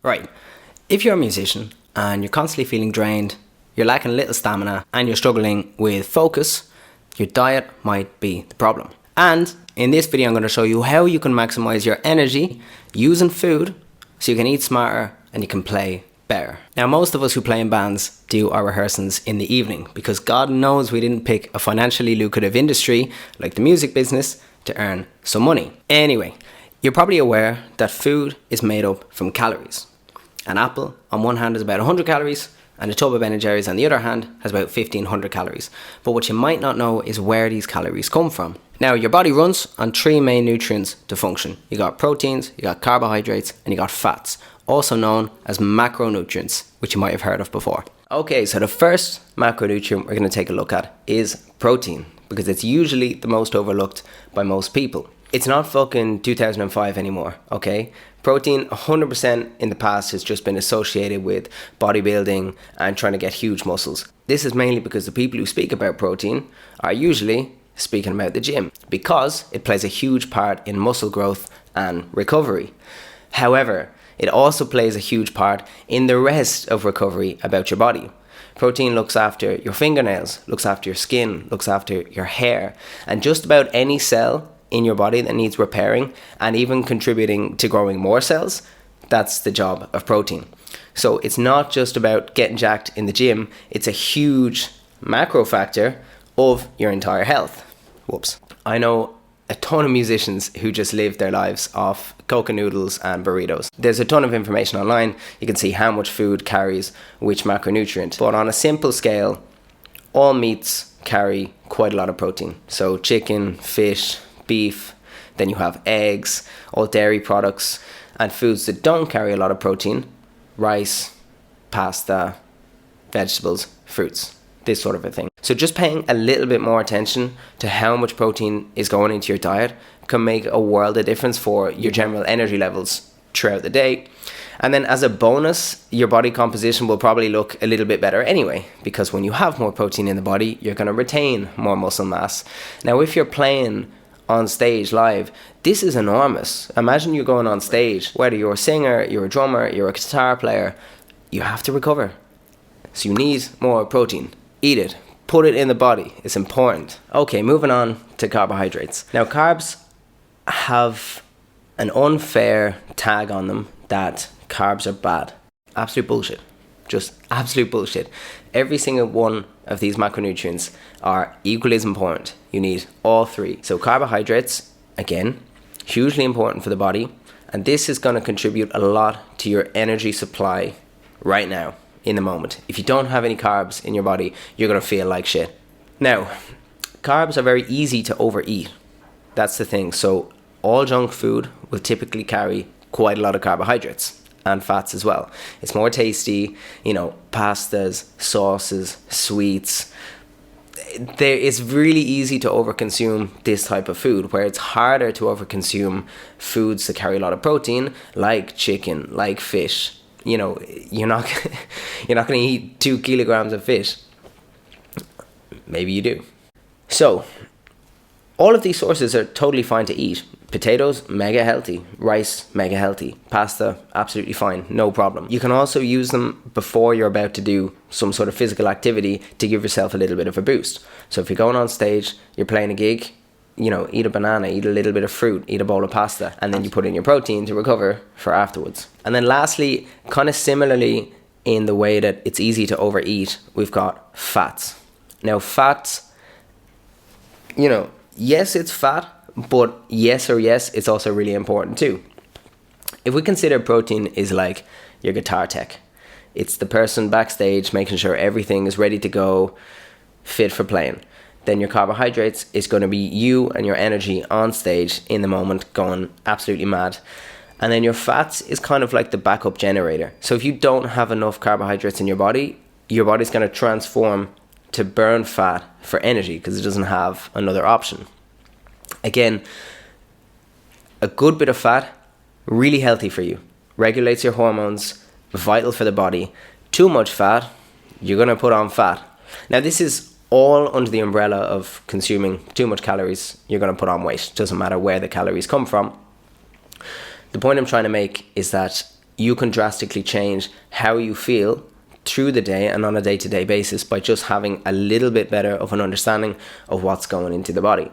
Right, if you're a musician and you're constantly feeling drained, you're lacking a little stamina and you're struggling with focus, your diet might be the problem. And in this video I'm going to show you how you can maximize your energy using food so you can eat smarter and you can play better. Now most of us who play in bands do our rehearsals in the evening because God knows we didn't pick a financially lucrative industry like the music business to earn some money. Anyway, you're probably aware that food is made up from calories. An apple on one hand is about 100 calories and a tub of Ben & Jerry's on the other hand has about 1500 calories. But what you might not know is where these calories come from. Now your body runs on three main nutrients to function. You got proteins, you got carbohydrates and you got fats, also known as macronutrients, which you might have heard of before. Okay, so the first macronutrient we're going to take a look at is protein, because it's usually the most overlooked by most people. It's not fucking 2005 anymore, okay? Protein 100% in the past has just been associated with bodybuilding and trying to get huge muscles. This is mainly because the people who speak about protein are usually speaking about the gym, because it plays a huge part in muscle growth and recovery. However, it also plays a huge part in the rest of recovery about your body. Protein looks after your fingernails, looks after your skin, looks after your hair, and just about any cell in your body that needs repairing and even contributing to growing more cells. That's the job of protein. So it's not just about getting jacked in the gym, it's a huge macro factor of your entire health. Whoops. I know a ton of musicians who just live their lives off Coca noodles and burritos. There's a ton of information online. You can see how much food carries which macronutrient. But on a simple scale, all meats carry quite a lot of protein. So chicken, fish, beef, then you have eggs, all dairy products, and foods that don't carry a lot of protein, rice, pasta, vegetables, fruits, this sort of a thing. So just paying a little bit more attention to how much protein is going into your diet can make a world of difference for your general energy levels throughout the day. And then as a bonus, your body composition will probably look a little bit better anyway, because when you have more protein in the body, you're going to retain more muscle mass. Now, if you're playing on stage live, this is enormous. Imagine you're going on stage, whether you're a singer, you're a drummer, you're a guitar player, you have to recover. So you need more protein. Eat it. Put it in the body. It's important. Okay, moving on to carbohydrates. Now, carbs have an unfair tag on them that carbs are bad. Absolute bullshit. Just absolute bullshit. Every single one of these macronutrients are equally as important. You need all three. So carbohydrates, again, hugely important for the body. And this is going to contribute a lot to your energy supply right now, in the moment. If you don't have any carbs in your body, you're going to feel like shit. Now, carbs are very easy to overeat. That's the thing. So all junk food will typically carry quite a lot of carbohydrates and fats as well. It's more tasty, pastas, sauces, sweets. It's really easy to overconsume this type of food, where it's harder to overconsume foods that carry a lot of protein, like chicken, like fish. You're not going to eat 2 kilograms of fish. Maybe you do. So all of these sources are totally fine to eat. Potatoes, mega healthy. Rice, mega healthy. Pasta, absolutely fine, no problem. You can also use them before you're about to do some sort of physical activity to give yourself a little bit of a boost. So if you're going on stage, you're playing a gig, eat a banana, eat a little bit of fruit, eat a bowl of pasta, and then you put in your protein to recover for afterwards. And then lastly, kind of similarly in the way that it's easy to overeat, we've got fats. Now fats, yes, it's fat, but yes, it's also really important too. If we consider protein is like your guitar tech, it's the person backstage making sure everything is ready to go, fit for playing. Then your carbohydrates is going to be you and your energy on stage in the moment going absolutely mad. And then your fats is kind of like the backup generator. So if you don't have enough carbohydrates in your body's going to transform to burn fat for energy because it doesn't have another option. Again, a good bit of fat, really healthy for you. Regulates your hormones, vital for the body. Too much fat, you're going to put on fat. Now this is all under the umbrella of consuming too much calories, you're going to put on weight. Doesn't matter where the calories come from. The point I'm trying to make is that you can drastically change how you feel through the day and on a day-to-day basis by just having a little bit better of an understanding of what's going into the body.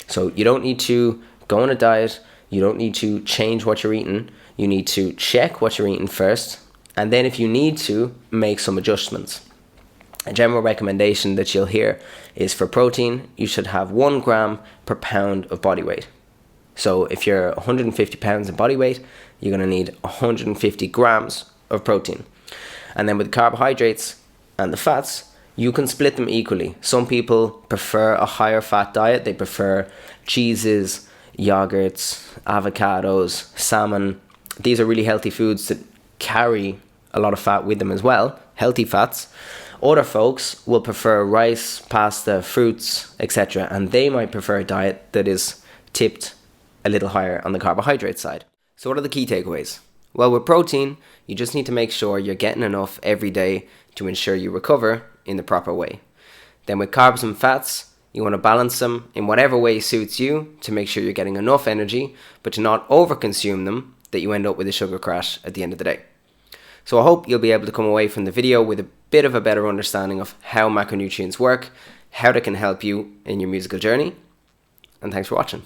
So you don't need to go on a diet, you don't need to change what you're eating, you need to check what you're eating first, and then if you need to, make some adjustments. A general recommendation that you'll hear is for protein, you should have 1 gram per pound of body weight. So if you're 150 pounds in body weight, you're going to need 150 grams of protein. And then with carbohydrates and the fats, you can split them equally. Some people prefer a higher fat diet. They prefer cheeses, yogurts, avocados, salmon. These are really healthy foods that carry a lot of fat with them as well, healthy fats. Other folks will prefer rice, pasta, fruits, etc. And they might prefer a diet that is tipped a little higher on the carbohydrate side. So what are the key takeaways? Well, with protein, you just need to make sure you're getting enough every day to ensure you recover in the proper way. Then with carbs and fats, you want to balance them in whatever way suits you to make sure you're getting enough energy, but to not overconsume them that you end up with a sugar crash at the end of the day. So I hope you'll be able to come away from the video with a bit of a better understanding of how macronutrients work, how they can help you in your musical journey, and thanks for watching.